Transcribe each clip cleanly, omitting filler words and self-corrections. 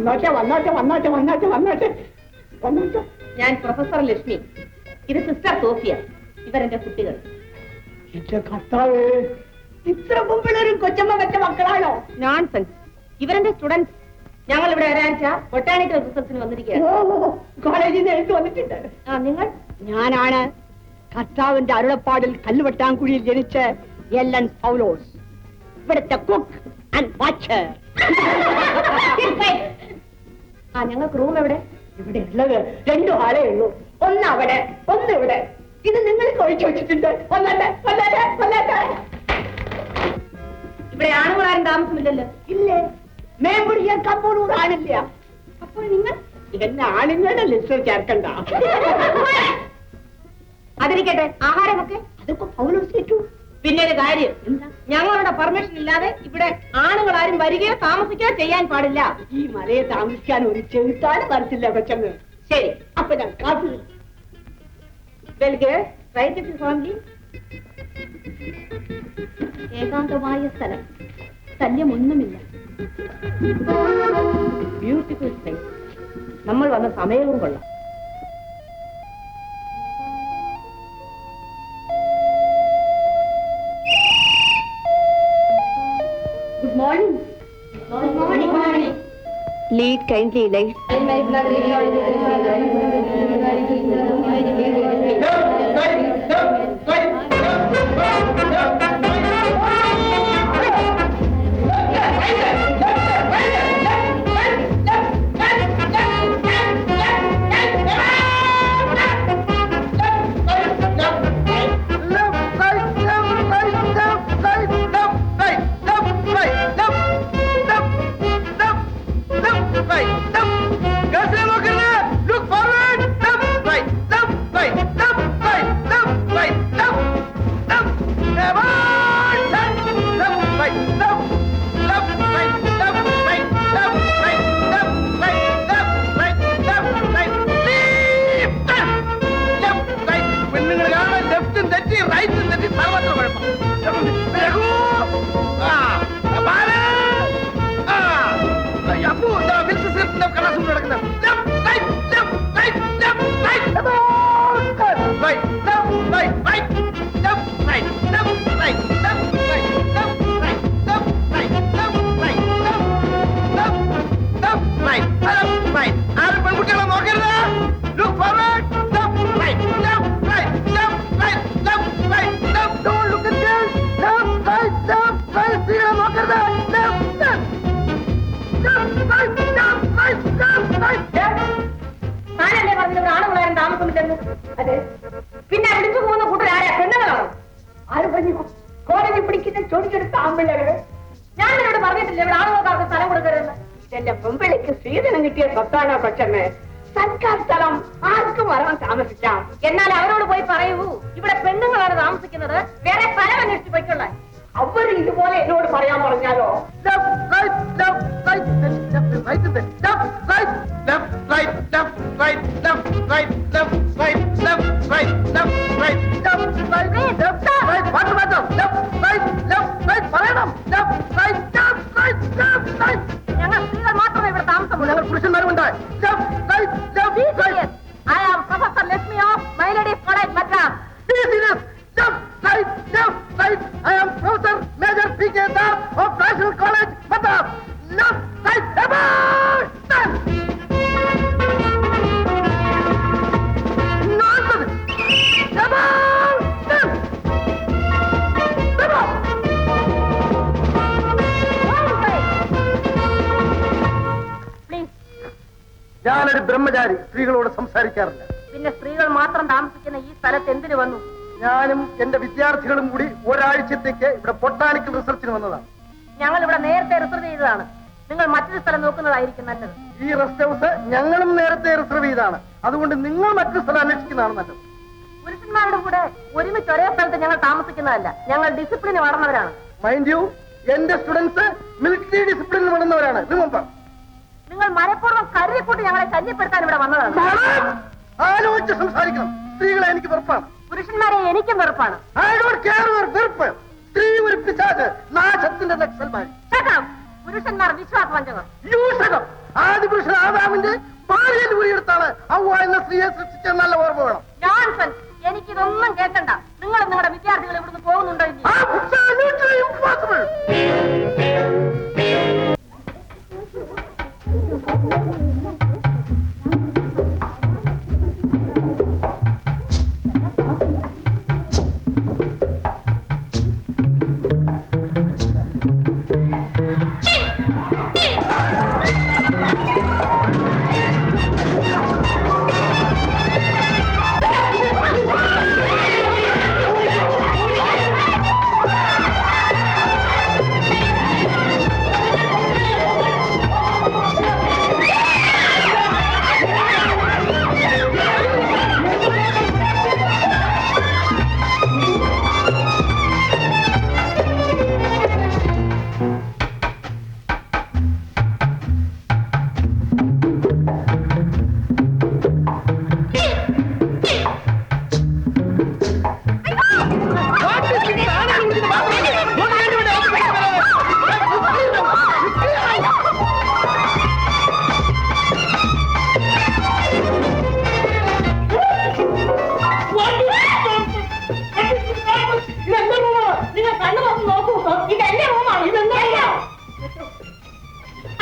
വന്നോട്ടെ വന്നോട്ടെ വന്നോട്ടെ വന്നോട്ടെ വന്നോട്ടെ വന്നോട്ടെ. ഞാൻ പ്രൊഫസർ ലക്ഷ്മി, ഇത് സിസ്റ്റർ സോഫിയ, ഇവരെന്റെ കുട്ടികൾ. എന്റെ കർത്താവേ, ഇത്ര മുമ്പിലൊരു കൊച്ചമ്മ വെച്ച മക്കളാണോ? Nonsense, ഇവരെന്റെ students. ഞങ്ങൾ ഇവിടെ ഒരാഴ്ച ബൊട്ടാണിക്കൽ റിസർച്ചിന് വന്നിരിക്കുകയാണ്. കോളേജിൽ നിന്ന് എഴുതി വന്നിട്ടുണ്ട്. നിങ്ങൾ? ഞാനാണ് കർത്താവിന്റെ അരുളപ്പാടിൽ കല്ലുവെട്ടാൻകുഴിയിൽ ജനിച്ച എല്ലൻ പൗലോസ്, ഇവിടുത്തെ കുക്ക് ആൻഡ് വാച്ചർ. ഞങ്ങൾക്ക് റൂം എവിടെ? ഇവിടെ ഉള്ളത് 2 ഹാളേ ഉള്ളൂ. ഒന്ന് അവിടെ, ഒന്ന് ഇവിടെ. ഇത് നിങ്ങൾക്ക് ഒഴിച്ചു വെച്ചിട്ടുണ്ട്. ഒന്നല്ലേ ഒന്നല്ലേ ഒന്നല്ലേ. ഇവിടെ ആണുങ്ങളാരും താമസമില്ലല്ലോ. ഇല്ലേ, മേമ്പുടിയേക്കാൻ പോലും ആണില്ല. അപ്പോൾ നിങ്ങൾ എന്നെ ആണുങ്ങളുടെ ലിസ്റ്റിൽ ചേർക്കണ്ട. അതിരിക്കട്ടെ, ആഹാരമൊക്കെ അതൊക്കെ പൗലോസ് ഏറ്റു. പിന്നെ ഒരു കാര്യം, ഞങ്ങളുടെ പെർമിഷൻ ഇല്ലാതെ ഇവിടെ ആണുങ്ങളാരും വരികയോ താമസിക്കുകയോ ചെയ്യാൻ പാടില്ല. ഈ മലയെ താമസിക്കാൻ ഒരു ചെറുത്താനും വരത്തില്ല കൊച്ചമ്മ. ശരി, അപ്പൊ ഞാൻ കാപ്പി. ഫാമിലി ഏകാന്തമായ സ്ഥലം, ശല്യമൊന്നുമില്ല. Beautiful place. നമ്മൾ വന്ന സമയവും കൊള്ളാം. Good morning. Good morning. Good morning. Lead kindly, light. പിന്നെ വിളിച്ചു പോകുന്ന കൂട്ടരാരാ? പെണ്ണുങ്ങളാണോ? ആര് പറഞ്ഞു? കോളേജിൽ പിടിക്കുന്ന ചോദിച്ചെടുത്ത ആമ്പിള്ളേര്. ഞാൻ എന്നോട് പറഞ്ഞിട്ടില്ല ഇവിടെ ആളുകൾക്ക് സ്ഥലം കൊടുക്കരുതെന്ന്. ഇതെന്റെ പെമ്പിളിക്ക് സ്ത്രീധനം കിട്ടിയ സ്വത്താണോ കൊച്ചമ്മേ? സർക്കാർ സ്ഥലം ആർക്കും വരാൻ താമസിക്കാം. എന്നാൽ അവരോട് പോയി പറയൂ, ഇവിടെ പെണ്ണുങ്ങളാണ് താമസിക്കുന്നത്, വേറെ സ്ഥലം അന്വേഷിച്ച് പോയിക്കൊള്ളാൻ. അവർ ഇതുപോലെ എന്നോട് പറയാൻ പറഞ്ഞാലോ? ഞങ്ങൾ സ്ത്രീകൾ മാത്രമേ ഇവിടെ താമസമുള്ളൂ. ഞങ്ങൾ പുരുഷന്മാരുമുണ്ട്. I am Professor Lakshmi of My Ladies College, Madras. I am Professor Major P.K. Das of National College, Madras. Left, right, about! Nonsense! About! Please. ഞാനൊരു ബ്രഹ്മചാരി, സ്ത്രീകളോട് സംസാരിക്കാറില്ല. പിന്നെ സ്ത്രീകൾ മാത്രം താമസിക്കുന്ന ഈ സ്ഥലത്ത് എന്തിനു വന്നു? ഞാനും എന്റെ വിദ്യാർത്ഥികളും കൂടി ഒരാഴ്ചത്തേക്ക് ഇവിടെ ബൊട്ടാണിക്കൽ റിസർച്ചിന് വന്നതാണ്. ഞങ്ങൾ ഇവിടെ നേരത്തെ റിസർവ് ചെയ്തതാണ്. നിങ്ങൾ മറ്റൊരു സ്ഥലം നോക്കുന്നതായിരിക്കും നല്ലത്. ഈ റെസ്റ്റ് ഹൗസ് ഞങ്ങളും നേരത്തെ റിസർവ് ചെയ്താണ്. അതുകൊണ്ട് നിങ്ങൾ മറ്റൊരു സ്ഥലം അന്വേഷിക്കുന്നതാണ് നല്ലത്. പുരുഷന്മാരുടെ കൂടെ ഒരുമിച്ച് ഒരേ സ്ഥലത്ത് ഞങ്ങൾ താമസിക്കുന്നതല്ല. ഞങ്ങൾ ഡിസിപ്ലിന് വളർന്നവരാണ്. മൈൻഡ് യു, എന്റെ സ്റ്റുഡൻസ് മിലിറ്ററി ഡിസിപ്ലിനിൽ വളർന്നവരാണ്. നിങ്ങൾ മനഃപൂർവ്വം കരുതിക്കൂട്ടി ഞങ്ങളെ ശല്യപ്പെടുത്താൻ ഇവിടെ വന്നതാണ്. ആലോചിച്ച് സംസാരിക്കണം. സ്ത്രീകളെ എനിക്ക് വെറുപ്പാണ്. പുരുഷന്മാരെ എനിക്കും വെറുപ്പാണ്. വെറുപ്പ്. സ്ത്രീ ഒരു പിശാച്, നാശത്തിന്റെ നക്സൽമാരി. പുരുഷന്മാർ വിശ്വാസവഞ്ചകർ. ആദിപുരുഷൻ ആദാമിന്റെ ഭാര്യയിൽ കുടിയെടുത്താണ് അവ എന്ന സ്ത്രീയെ സൃഷ്ടിച്ച നല്ല ഓർമ്മ വേണം. എനിക്കിതൊന്നും കേൾക്കണ്ട. നിങ്ങൾ നിങ്ങളുടെ വിദ്യാർത്ഥികൾ ഇവിടുന്ന് പോകുന്നുണ്ടോ?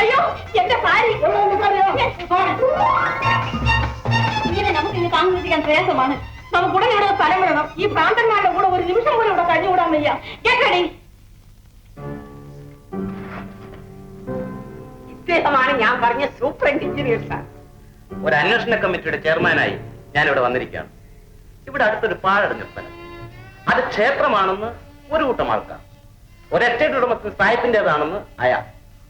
അയ്യോ, എന്റെ സാരി. ഇങ്ങനെ നമുക്ക് ഇനി താമസിക്കാൻ പ്രയാസമാണ്. നമുക്ക് ഉടനെ ഇവിടെ സ്ഥലം വിടണം. ഈ ഭ്രാന്തന്മാരുടെ കൂടെ ഒരു നിമിഷം കൂടെ ഇവിടെ കഴിഞ്ഞുകൂടാൻ വയ്യ. കേട്ടടി, ഇദ്ദേഹമാണ് ഞാൻ പറഞ്ഞ സൂപ്രണ്ട് എഞ്ചിനീയർ സാർ. ഒരു അന്വേഷണ കമ്മിറ്റിയുടെ ചെയർമാനായി ഞാനിവിടെ വന്നിരിക്കുകയാണ്. ഇവിടെ അടുത്തൊരു പാഴടഞ്ഞ സ്ഥലം, അത് ക്ഷേത്രമാണെന്ന് ഒരു കൂട്ടം ആൾക്കാർ, ഒരു എസ്റ്റേറ്റ് ഉടമസ്ഥൻ സാഹിബിന്റേതാണെന്ന് അയാൾ.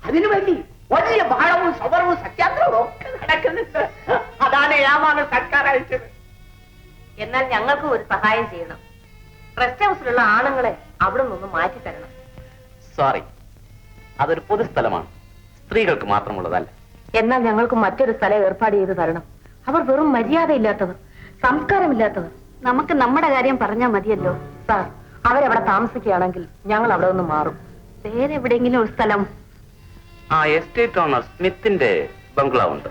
അതിനുവേണ്ടി വലിയ ബഹളവും സമരവും സത്യാഗ്രഹവും ഒക്കെ നടക്കുന്നുണ്ട്. അതാണ് ഏമാന സർക്കാർ അയച്ചത്. എന്നാൽ ഞങ്ങൾക്ക് ഒരു സഹായം ചെയ്യണം. റെസ്റ്റ് ഹൗസിലുള്ള ആണുങ്ങളെ അവിടെ നിന്ന് മാറ്റി തരണം. സോറി, അതൊരു പൊതുസ്ഥലമാണ്, സ്ത്രീകൾക്ക് മാത്രമുള്ളതല്ല. എന്നാൽ ഞങ്ങൾക്ക് മറ്റൊരു സ്ഥലം ഏർപ്പാട് ചെയ്ത് തരണം. അവർ വെറും മര്യാദയില്ലാത്തവർ, സംസ്കാരമില്ലാത്തവർ. നമുക്ക് നമ്മുടെ കാര്യം പറഞ്ഞാൽ മതിയല്ലോ സാർ. അവരവിടെ താമസിക്കുകയാണെങ്കിൽ ഞങ്ങൾ അവിടെ നിന്ന് മാറും. വേറെ എവിടെയെങ്കിലും ഒരു സ്ഥലം. ആ എസ്റ്റേറ്റ് ഓണർ സ്മിത്തിന്റെ ബംഗ്ലാവ് ഉണ്ട്,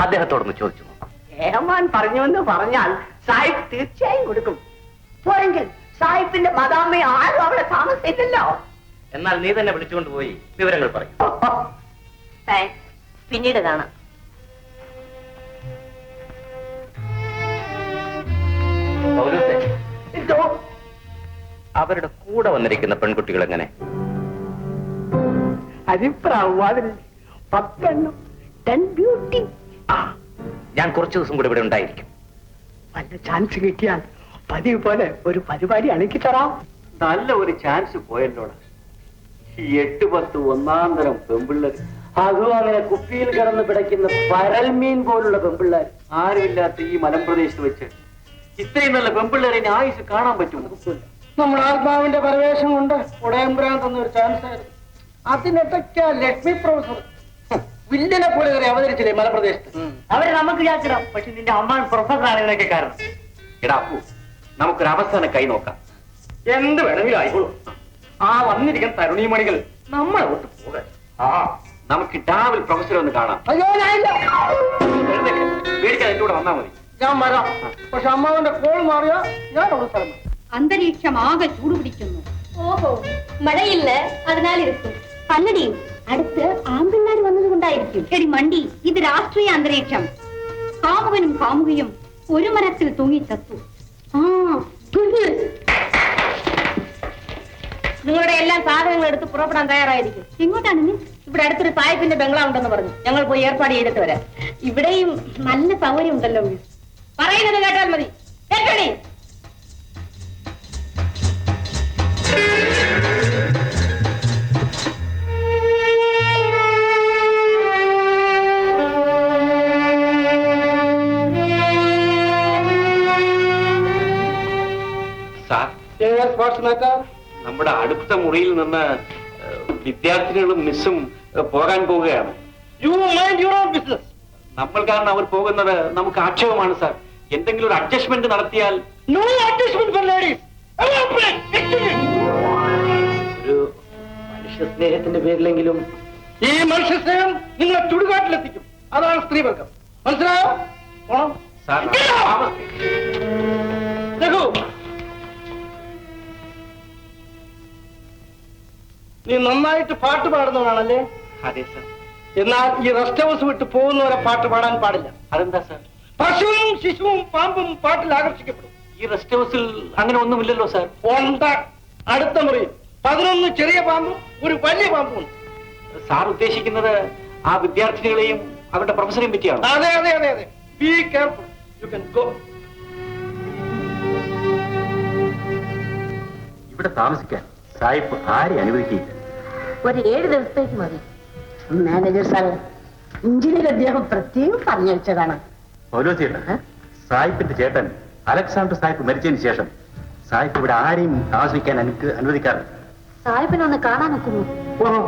അദ്ദേഹത്തോടൊന്ന് ചോദിച്ചു നോക്കാം. ഏമാൻ പറഞ്ഞു എന്ന് പറഞ്ഞാൽ സാഹിബ് തീർച്ചയായും കൊടുക്കും. പോരെങ്കിൽ സാഹിബിന്റെ മദാമ്മയെ ആരും അവിടെ താമസിച്ചില്ലല്ലോ. എന്നാൽ നീ തന്നെ വിളിച്ചുകൊണ്ട് പോയി വിവരങ്ങൾ പറയും. പിന്നീട് കാണാം. അവരുടെ കൂടെ വന്നിരിക്കുന്ന പെൺകുട്ടികൾ എങ്ങനെ? അഭിപ്രായം 10 എണ്ണം, 10 ബ്യൂട്ടി. ഞാൻ കുറച്ചു ദിവസം കൂടെ ഇവിടെ ഉണ്ടായിരിക്കും. വല്ല ചാൻസ് കിട്ടിയാൽ പതിവ് പോലെ ഒരു പരിപാടി അണക്കി തരാം. നല്ല ഒരു ചാൻസ് പോയല്ലോടാ. ഈ 8-10 ഒന്നാം തരം പെമ്പിള്ളേർ, അതും അങ്ങനെ കുപ്പിയിൽ കിടന്ന് പിടയ്ക്കുന്ന പരൽമീൻ പോലുള്ള പെമ്പിള്ളേർ ആരുമില്ലാത്ത ഈ മലമ്പ്രദേശത്ത് വെച്ച് ഇത്രയും നല്ല പെമ്പിള്ളേരെ ഇനി ആയുസ് കാണാൻ പറ്റും. നമ്മുടെ ആത്മാവിന്റെ പരവേശം കൊണ്ട് ഉടയമ്പുരാൻ തന്ന ഒരു ചാൻസ് ആയിരുന്നു. അതിനിടയ്ക്ക് ലക്ഷ്മി പ്രൊഫസർ വില്ലനെ പോലെ കയറി അവതരിച്ചില്ലേ മലപ്രദേശത്ത്. അവരെ നമുക്ക് വിചാരിച്ചിടാം. പക്ഷെ നിന്റെ അമ്മ പ്രൊഫസറാണ് ഇതിനൊക്കെ കാരണം. എടാ അപ്പു, നമുക്കൊരു അവസാന കൈ നോക്കാം. എന്ത് വേണമെങ്കിലും ആയിക്കോളൂ. ആ വന്നിരിക്കുന്ന തരുണീമണികൾ നമ്മളെ വിട്ട് പോകാൻ. നമുക്ക് ഡാവിൽ പ്രൊഫസറെ ഒന്ന് കാണാം. അയ്യോ, ഞാനില്ല. പേടിക്കാൻ എന്റെ കൂടെ വന്നാ മതി. ഞാൻ വരാം. പക്ഷെ അമ്മാവന്റെ കോൾ മാറിയാ ഞാൻ അവിടെ സ്ഥലം. അന്തരീക്ഷം ആകെ ചൂടുപിടിക്കുന്നു. ഓഹോ, മഴയില്ല, അതിനാലിരിക്കും. അല്ലടി, അടുത്ത് ആമ്പിള്ളാർ വന്നതുകൊണ്ടായിരിക്കും. എടി മണ്ടി, ഇത് രാഷ്ട്രീയ അന്തരീക്ഷം. കാമുകനും കാമുകയും ഒരു മരത്തിൽ തൂങ്ങി ചത്തു. നിങ്ങളുടെ എല്ലാം സാധനങ്ങൾ എടുത്ത് പുറപ്പെടാൻ തയ്യാറായിരിക്കും. എങ്ങോട്ടാണ് നീ? ഇവിടെ അടുത്തൊരു സായിപ്പിന്റെ ബംഗ്ലാവ് ഉണ്ടെന്ന് പറഞ്ഞു. ഞങ്ങൾ പോയി ഏർപ്പാട് ചെയ്തിട്ട് വരാം. ഇവിടെയും നല്ല സൗകര്യം ഉണ്ടല്ലോ. പറയുന്നത് കേട്ടാൽ മതി. കേട്ടോടി. നമ്മുടെ അടുത്ത മുറിയിൽ നിന്ന് വിദ്യാർത്ഥികളും മിസ്സും പോകാൻ പോവുകയാണ്. നമ്മൾ കാരണം അവർ പോകുന്നത് നമുക്ക് ആക്ഷേപമാണ് സാർ. എന്തെങ്കിലും ഒരു അഡ്ജസ്റ്റ്മെന്റ് നടത്തിയാൽ. ഒരു മനുഷ്യ സ്നേഹത്തിന്റെ പേരിലെങ്കിലും ഈ മനുഷ്യസ്നേഹം നിങ്ങളെ ചുടുകാട്ടിലെത്തിക്കും. അതാണ് സ്ത്രീവർഗം. മനസ്സിലായോ? പോണം. രഘു, നീ നന്നായിട്ട് പാട്ട് പാടുന്നതാണല്ലേ? അതെ സാർ. എന്നാൽ ഈ റെസ്റ്റ് ഹൗസ് വിട്ട് പോകുന്നവരെ പാട്ട് പാടാൻ പാടില്ല. അതെന്താ സാർ? പശുവും ശിശുവും പാമ്പും പാട്ടിൽ ആകർഷിക്കപ്പെടും. ഈ റെസ്റ്റ് ഹൗസിൽ അങ്ങനെ ഒന്നുമില്ലല്ലോ സാർ. ഉണ്ട്. അടുത്ത മുറിയിൽ 11 ചെറിയ പാമ്പും ഒരു വലിയ പാമ്പും ഉണ്ട്. സാർ ഉദ്ദേശിക്കുന്നത് ആ വിദ്യാർത്ഥിനികളെയും അവരുടെ പ്രൊഫസറെയും പറ്റിയാണ്? അതെ അതെ അതെ അതെ. Be careful. You can go. ഇവിടെ താമസിക്കാൻ സായിപ്പ് ആരെ അനുവദിക്കില്ല. ഒരു 7 ദിവസത്തേക്ക് മതി. മാനേജർ സാർ, എഞ്ചിനീയർ അദ്ദേഹം പ്രത്യേകം പറഞ്ഞയച്ചതാണ്. പൗലോസിയേട്ടാ, സായിപ്പിന്റെ ചേട്ടൻ അലക്സാണ്ടർ സായിപ്പ് മരിച്ചതിന് ശേഷം സായിപ്പ് ഇവിടെ ആരെയും താമസിക്കാൻ അനുവദിക്കാറില്ല. സാഹിബിനൊന്ന് കാണാൻ നോക്കുന്നു. ഓഹോ,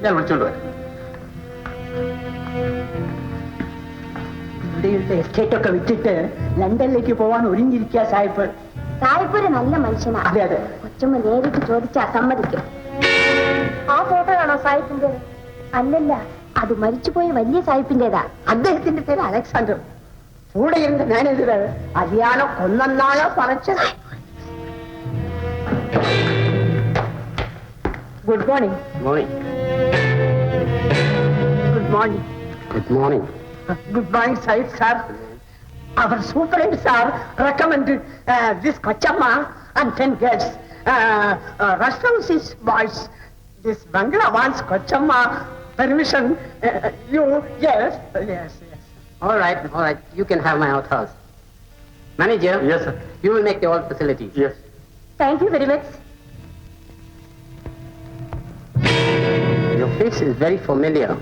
ഞാൻ വിളിച്ചോണ്ട് വരാം. ഇവിടെയുള്ള എസ്റ്റേറ്റ് ഒക്കെ വിറ്റിട്ട് ലണ്ടനിലേക്ക് പോവാൻ ഒരുങ്ങിയിരിക്കുക സാഹിബ്. സാഹിബ് ഒരു നല്ല മനുഷ്യനാണ്. അതെ അതെ. കൊച്ചമ്മ നേരിട്ട് ചോദിച്ചാ സമ്മതിക്കും. ആ ഫോട്ടോ ആണോ സാഹിബിന്റെ? അല്ലല്ല, അത് മരിച്ചുപോയ വലിയ സാഹിബിന്റേതാ. അദ്ദേഹത്തിന്റെ പേര് അലക്സാണ്ടർ. കൂടെ ഇരുന്ന മാനേജർ അറിയാനോ കൊന്നാണോ പറച്ചത്. Good morning. Good morning. Good morning. Good morning, Said sir. Our superintendent sir recommended this Kochama and 10 girls. Rest house is boys. This bungalow wants Kochama permission. Yes. All right. You can have my outhouse. Manager. Yes, sir. You will make the all facilities. Yes. Thank you very much. Your face is very familiar.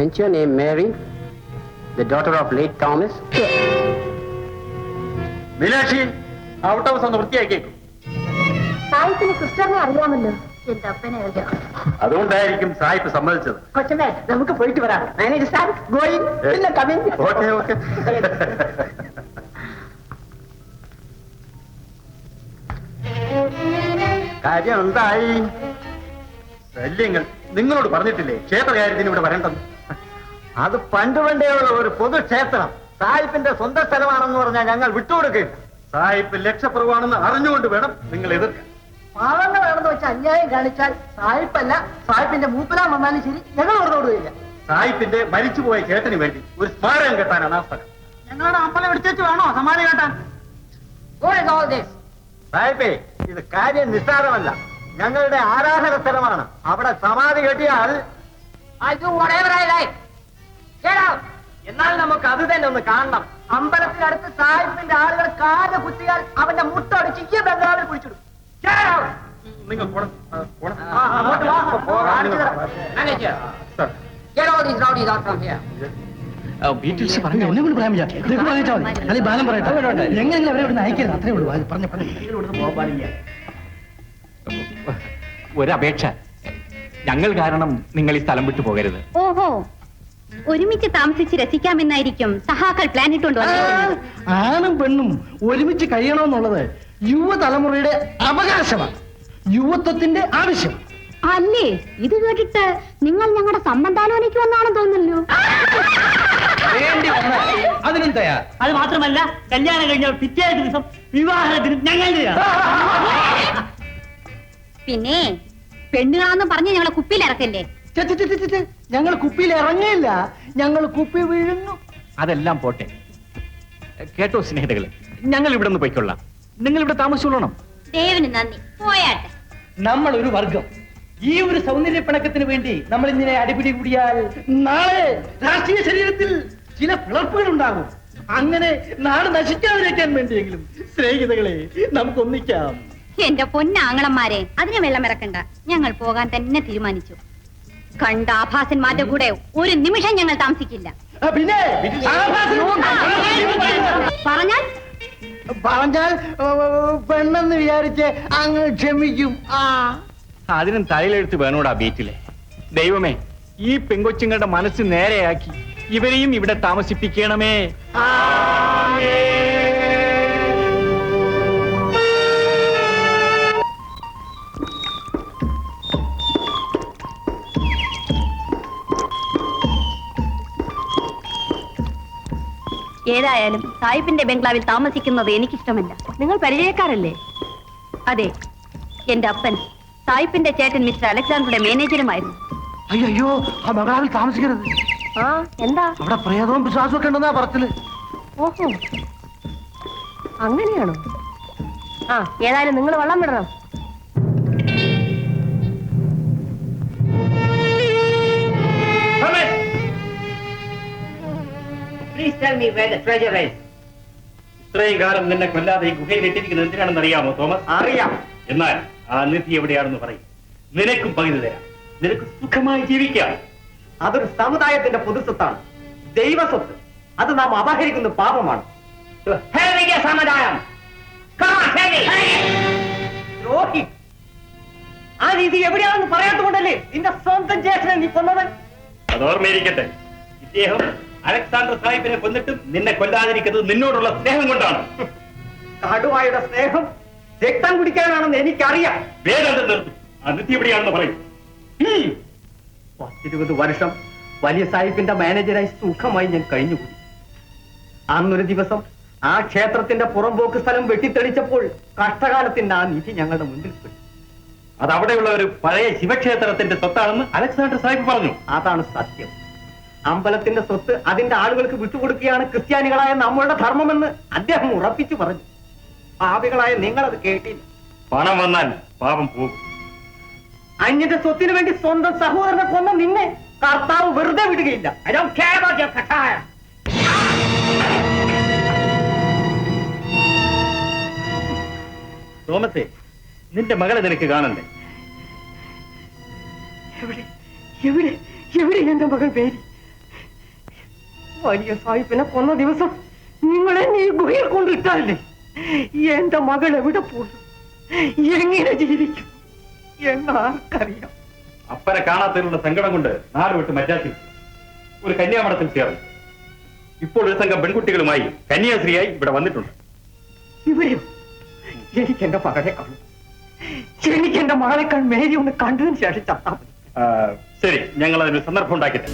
Ain't your name Mary, the daughter of late Thomas? Meenakshi, out house ഒന്ന് വൃത്തിയാക്കിയേക്കും. സാഹിബിന് സിസ്റ്ററിനെ അറിയാമല്ലോ. എന്റെ അപ്പനെ അറിയാം. അതുകൊണ്ടായിരിക്കും സായിപ്പ് സമ്മതിച്ചത്. കൊച്ചമ്മേ, നമുക്ക് പോയിട്ട് വരാം. Manager sir going. പിന്നെ കമ്മിങ്. Okay okay. കാര്യം എന്തായി? ശല്യങ്ങൾ നിങ്ങളോട് പറഞ്ഞിട്ടില്ലേ ക്ഷേത്ര കാര്യത്തിന് ഇവിടെ വരേണ്ടെന്ന്? അത് പണ്ടുപണ്ടേയുള്ള ഒരു പൊതുക്ഷേത്രം സായിപ്പിന്റെ സ്വന്തം സ്ഥലമാണെന്ന് പറഞ്ഞാൽ ഞങ്ങൾ വിട്ടുകൊടുക്കില്ല. സായിപ്പ് ലക്ഷപ്രഭുവാണെന്ന് അറിഞ്ഞുകൊണ്ട് വേണം നിങ്ങൾ എതിർക്കാൻ. പാവങ്ങളാണെന്ന് വെച്ചാൽ അന്യായം കാണിച്ചാൽ സായിപ്പല്ല, സായിപ്പിന്റെ മൂപ്പനാൻ വന്നാലും ശരി, ഞങ്ങൾ ഓർമ്മോടുകയില്ല. സായിപ്പിന്റെ മരിച്ചുപോയ ചേട്ടന് വേണ്ടി ഒരു സ്മാരകം കെട്ടാനാണ് ആ സ്ഥലം. ഞങ്ങളുടെ അമ്പലം എടുത്തേച്ച് വേണോ സമാധി കേട്ടാൻ? സായിപ്പേ, ഇത് കാര്യം നിസ്സാരമല്ല. ഞങ്ങളുടെ ആരാധന സ്ഥലമാണ്. അവിടെ സമാധി കെട്ടിയാൽ എന്നാൽ നമുക്ക് അത് തന്നെ ഒന്ന് കാണണം. അമ്പലത്തിനടുത്ത് സാഹിബിന്റെ ആളുകൾ കാല് കുത്തിയാൽ അവന്റെ മുട്ടടിച്ച് ഈ ബംഗാളിൽ കുഴിച്ചിടും. നിങ്ങൾ പോണം. Manager, get all these rowdies out from here. Details പറഞ്ഞു എന്നെ കൊണ്ട് പറയാൻ അല്ലെ ബാലം പറയട്ടെ. എങ്ങനെയെങ്കിലും അവരെ ഇവിടെ അയക്കരുത്. അത്രേ ഉള്ളൂ. പറഞ്ഞു ഒരപേക്ഷ, ഞങ്ങൾ കാരണം നിങ്ങൾ ഈ സ്ഥലം വിട്ടു പോകരുത്. ഓഹോ, ഒരുമിച്ച് താമസിച്ച് രസിക്കാമെന്നായിരിക്കും സഹാക്കൾ പ്ലാൻ ഇട്ടുകൊണ്ട് വന്നിരിക്കുന്നത്. ആണും പെണ്ണും ഒരുമിച്ച് കഴിയണമെന്നുള്ളത് യുവതലമുറയുടെ അവകാശമാണ്, യുവത്വത്തിന്റെ ആവശ്യം. അല്ലേ, ഇത് കേട്ടിട്ട് നിങ്ങൾ ഞങ്ങളുടെ സംബന്ധാലോചനയ്ക്ക് വന്നാണെന്ന് തോന്നുന്നല്ലോ. അതിനും തയ്യാർ. അത് മാത്രമല്ല, കല്യാണം കഴിഞ്ഞ പിറ്റേ ദിവസം വിവാഹത്തിന് ഞങ്ങൾ പിന്നെ പെണ്ണുങ്ങളാന്ന് പറഞ്ഞ് ഞങ്ങളെ കുപ്പിയിൽ ഇറക്കല്ലേ. ഞങ്ങൾ കുപ്പിയിൽ ഇറങ്ങിയില്ല, ഞങ്ങൾ കുപ്പി വീഴുന്നു. അതെല്ലാം പോട്ടെ. കേട്ടോ സ്നേഹിതകളെ, ഞങ്ങൾ ഇവിടെ നിന്ന് പോയിക്കൊള്ളാം. നിങ്ങൾ ഇവിടെ താമസിച്ചോളണം. ദേവന് നന്ദി, പോയാട്ടെ. നമ്മൾ ഒരു വർഗം. ഈ ഒരു സൗന്ദര്യ പിണക്കത്തിന് വേണ്ടി നമ്മൾ ഇങ്ങനെ അടിപിടി കൂടിയാൽ നാളെ രാഷ്ട്രീയ ശരീരത്തിൽ ചില പിളർപ്പുകൾ ഉണ്ടാകും. അങ്ങനെ നാട് നശിക്കാതിരിക്കാൻ വേണ്ടിയെങ്കിലും സ്നേഹിതകളെ നമുക്ക് ഒന്നിക്കാം. എന്റെ പൊന്നാങ്ങളന്മാരെ, അതിനെ വെള്ളമിറക്കണ്ട. ഞങ്ങൾ പോകാൻ തന്നെ തീരുമാനിച്ചു. കണ്ട ആഭാസന്മാരുടെ കൂടെ ഒരു നിമിഷം ഞങ്ങൾ താമസിക്കില്ല. പിന്നെ പറഞ്ഞാൽ പറഞ്ഞാൽ പെണ്ണെന്ന് വിചാരിച്ച് അങ്ങ് ക്ഷമിക്കും. അതിനും തലയിലെടുത്ത് വേണോടാ ബീറ്റിലെ. ദൈവമേ, ഈ പെങ്കൊച്ചുങ്ങളുടെ മനസ്സ് നേരെയാക്കി ഇവരെയും ഇവിടെ താമസിപ്പിക്കണമേ. ഏതായാലും സാഹിബിന്റെ ബംഗ്ലാവിൽ താമസിക്കുന്നത് എനിക്കിഷ്ടമല്ല. നിങ്ങൾ പരിചയക്കാരല്ലേ? അതെ, എന്റെ അപ്പൻ സാഹിബിന്റെ ചേട്ടൻ മിസ്റ്റർ അലക്സാണ്ടറുടെ മാനേജറുമായിരുന്നു. അയ്യോ, ആ ബംഗ്ലാവിൽ താമസിക്കരുത്. ആ എന്താ? അവിടെ പ്രേതവും വിശ്വാസവും ഒക്കെ ഉണ്ടെന്നാ പറച്ചില്. ഓഹോ, അങ്ങനെയാണോ? ആ ഏതായാലും നിങ്ങൾ വെള്ളം വിടണം. ഇത്രയും കാലം നിന്നെ കൊല്ലാതെ ഈ ഗുഹയിൽ ഇട്ടിരിക്കുന്നത് എന്തിനാണെന്ന് അറിയാമോ തോമസ്? അറിയാം. എന്നാൽ ആ നിധി എവിടെയാണെന്ന് പറയും. നിനക്കും പകുതി തരാം. നിനക്ക് സുഖമായി ജീവിക്കാം. അതൊരു സമുദായത്തിന്റെ പൊതുസ്വത്താണ്, ദൈവസ്വത്ത്. അത് നാം അപഹരിക്കുന്ന പാപമാണ്. സമുദായം ദ്രോഹി, ആ രീതി എവിടെയാണെന്ന് പറയാത്തതുകൊണ്ടല്ലേ നിന്റെ സ്വന്തം ജ്യേഷ്ഠനെ നീ കൊന്നത്? അത് ഓർമ്മയിരിക്കട്ടെ. ഇദ്ദേഹം അലക്സാണ്ടർ സാഹിബിനെ കൊന്നിട്ടും നിന്നെ കൊല്ലാതിരിക്കുന്നത് നിന്നോടുള്ള സ്നേഹം കൊണ്ടാണ്. കടുവായുടെ സ്നേഹം രക്തം കുടിക്കാനാണെന്ന് എനിക്കറിയാം. വേദന നിർത്തും. ആ നിധി എവിടെയാണെന്ന് പറയും. 10-20 വർഷം വലിയ സാഹിബിന്റെ മാനേജരായി സുഖമായി ഞാൻ കഴിഞ്ഞുകൂടി. അന്നൊരു ദിവസം ആ ക്ഷേത്രത്തിന്റെ പുറമ്പോക്ക് സ്ഥലം വെട്ടിത്തെളിച്ചപ്പോൾ കഷ്ടകാലത്തിന്റെ ആ നിധി ഞങ്ങളുടെ മുന്നിൽ പെട്ടു. അത് അവിടെയുള്ള ഒരു പഴയ ശിവക്ഷേത്രത്തിന്റെ സ്വത്താണെന്ന് അലക്സാണ്ടർ സാഹിബ് പറഞ്ഞു. അതാണ് സത്യം. അമ്പലത്തിന്റെ സ്വത്ത് അതിന്റെ ആളുകൾക്ക് വിട്ടുകൊടുക്കുകയാണ് ക്രിസ്ത്യാനികളായ നമ്മളുടെ ധർമ്മമെന്ന് അദ്ദേഹം ഉറപ്പിച്ചു പറഞ്ഞു. പാപികളായ നിങ്ങളത് കേട്ടില്ല. പണം വന്നാൽ പാപം പോകും. അന്യന്റെ സ്വത്തിന് വേണ്ടി സ്വന്തം സഹോദരനെ കൊന്ന നിന്നെ കർത്താവ് വെറുതെ വിടുകയില്ല. തോമസേ, നിന്റെ മകളെ നിനക്ക് കാണണ്ടേ? എവിടെ എവിടെ എവിടെ എന്റെ മകൾ പേര്? വലിയ സാഹിബിനെ കൊന്ന ദിവസം നിങ്ങളെ നീ ഗുഹയിൽ കൊണ്ടിട്ടല്ലേ? എന്റെ മകൾ എവിടെ പോകും, എങ്ങനെ ജീവിക്കും എന്നാർക്കറിയാം. അപ്പനെ കാണാത്തതിലുള്ള സങ്കടം കൊണ്ട് നാട് വിട്ട് മദ്രാസിൽ ഒരു കന്യാമഠത്തിൽ ചേർന്നു. ഇപ്പോൾ ഒരു സംഘം പെൺകുട്ടികളുമായി കന്യാസ്ത്രീയായി ഇവിടെ വന്നിട്ടുണ്ട്. ഇവരും എനിക്ക് എന്റെ മകളെ കാണും. എനിക്ക് എന്റെ മകളെ മേരി ഒന്ന് കണ്ടതിന് ശേഷം ചത്താൽ മതി. ശരി, ഞങ്ങൾ അതിന് സന്ദർഭം ഉണ്ടാക്കിയിട്ട്